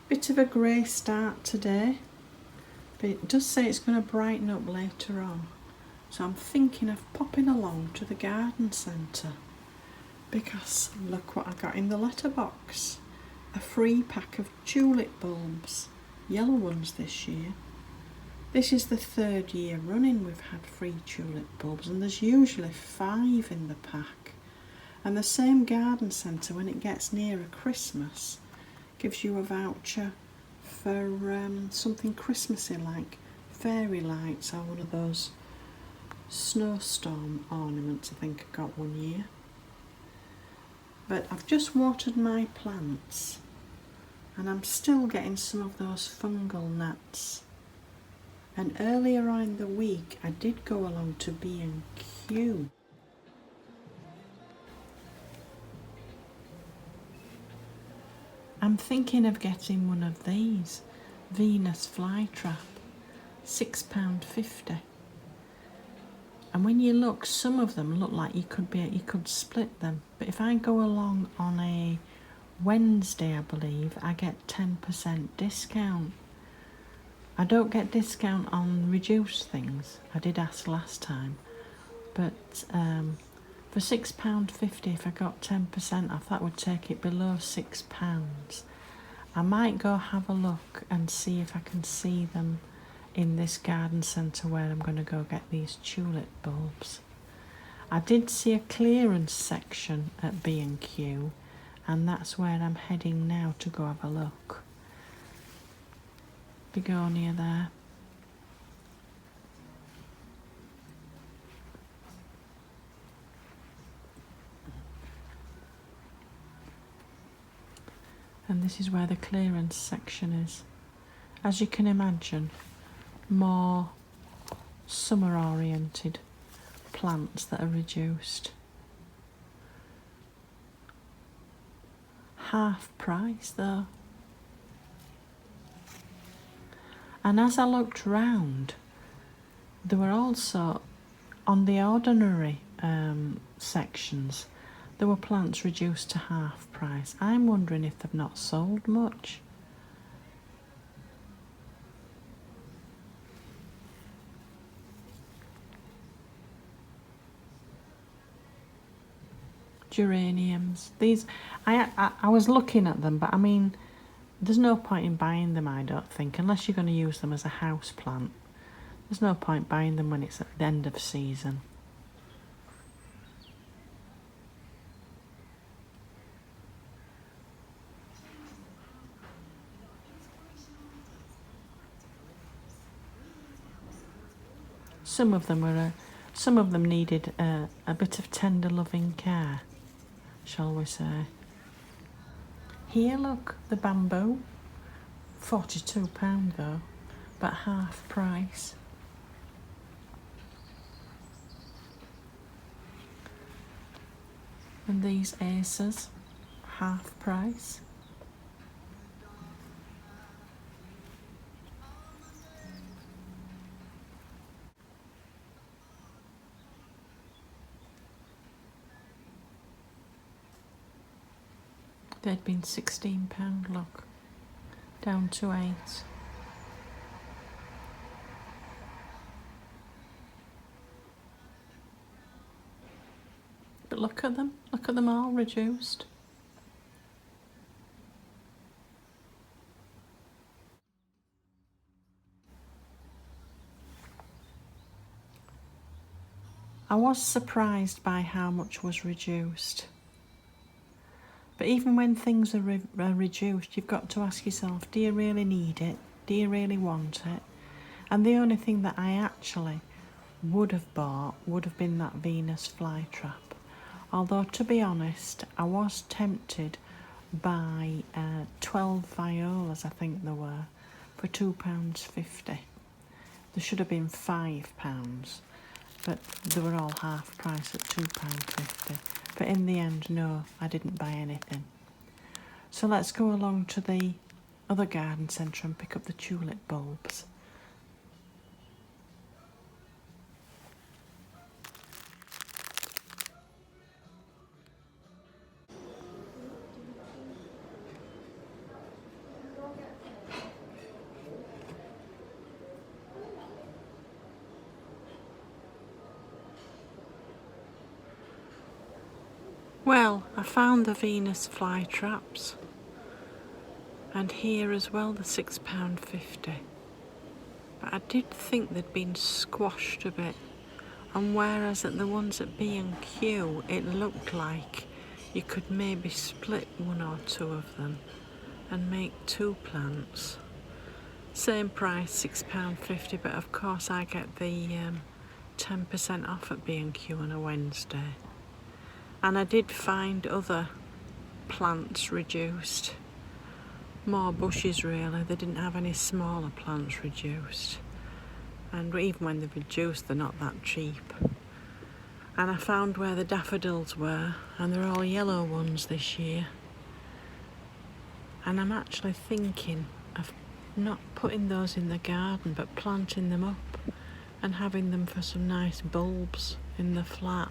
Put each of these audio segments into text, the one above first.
Bit of a grey start today, but it does say it's going to brighten up later on. So I'm thinking of popping along to the garden centre because look what I got in the letterbox. A free pack of tulip bulbs, yellow ones this year. This is the 3rd year running we've had free tulip bulbs, and there's usually 5 in the pack. And the same garden centre, when it gets nearer Christmas, gives you a voucher for something Christmassy like fairy lights or one of those snowstorm ornaments. I think I got one year. But I've just watered my plants and I'm still getting some of those fungal gnats. And earlier on in the week I did go along to B&Q. I'm thinking of getting one of these, Venus flytrap, £6.50. And when you look, some of them look like you could split them. But if I go along on a Wednesday, I believe, I get 10% discount. I don't get discount on reduced things. I did ask last time. But for £6.50, if I got 10% off, that would take it below £6. I might go have a look and see if I can see them in this garden centre where I'm going to go get these tulip bulbs. I did see a clearance section at B&Q, and that's where I'm heading now to go have a look. Begonia there. And this is where the clearance section is. As you can imagine, more summer oriented plants that are reduced. Half price though. And as I looked round, there were also on the ordinary sections, there were plants reduced to half price. I'm wondering if they've not sold much. Geraniums. These, I was looking at them, but I mean, there's no point in buying them, I don't think, unless you're going to use them as a house plant. There's no point buying them when it's at the end of season. Some of them needed a bit of tender loving care, shall we say. Here, look, the bamboo, £42 though, but half price. And these acers, half price. They'd been £16, look, down to 8. But look at them all reduced. I was surprised by how much was reduced. But even when things are reduced, you've got to ask yourself, do you really need it? Do you really want it? And the only thing that I actually would have bought would have been that Venus flytrap. Although, to be honest, I was tempted by 12 violas, I think there were, for £2.50. There should have been £5, but they were all half price at £2.50. But in the end, no, I didn't buy anything. So let's go along to the other garden centre and pick up the tulip bulbs. Well, I found the Venus fly traps, and here as well the £6.50. But I did think they'd been squashed a bit, and whereas at the ones at B&Q it looked like you could maybe split one or two of them and make 2 plants. Same price, £6.50, but of course I get the 10% off at B&Q on a Wednesday. And I did find other plants reduced. More bushes really, they didn't have any smaller plants reduced. And even when they're reduced, they're not that cheap. And I found where the daffodils were, and they're all yellow ones this year. And I'm actually thinking of not putting those in the garden, but planting them up and having them for some nice bulbs in the flat.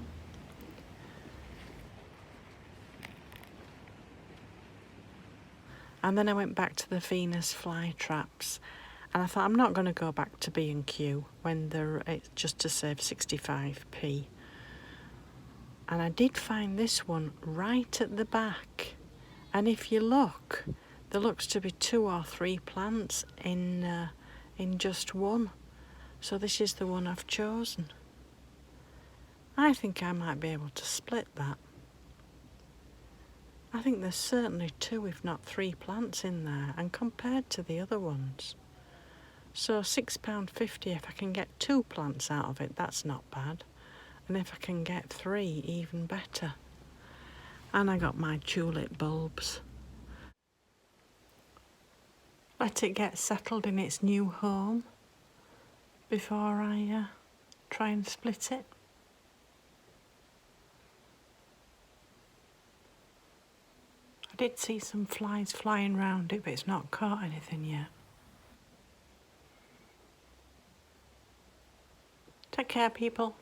And then I went back to the Venus fly traps, and I thought I'm not going to go back to B&Q when it's just to save 65p. And I did find this one right at the back, and if you look, there looks to be 2 or 3 plants in just one. So this is the one I've chosen. I think I might be able to split that. I think there's certainly 2 if not 3 plants in there, and compared to the other ones. So £6.50, if I can get 2 plants out of it, that's not bad. And if I can get 3, even better. And I got my tulip bulbs. Let it get settled in its new home before I try and split it. I did see some flies flying around it, but it's not caught anything yet. Take care, people.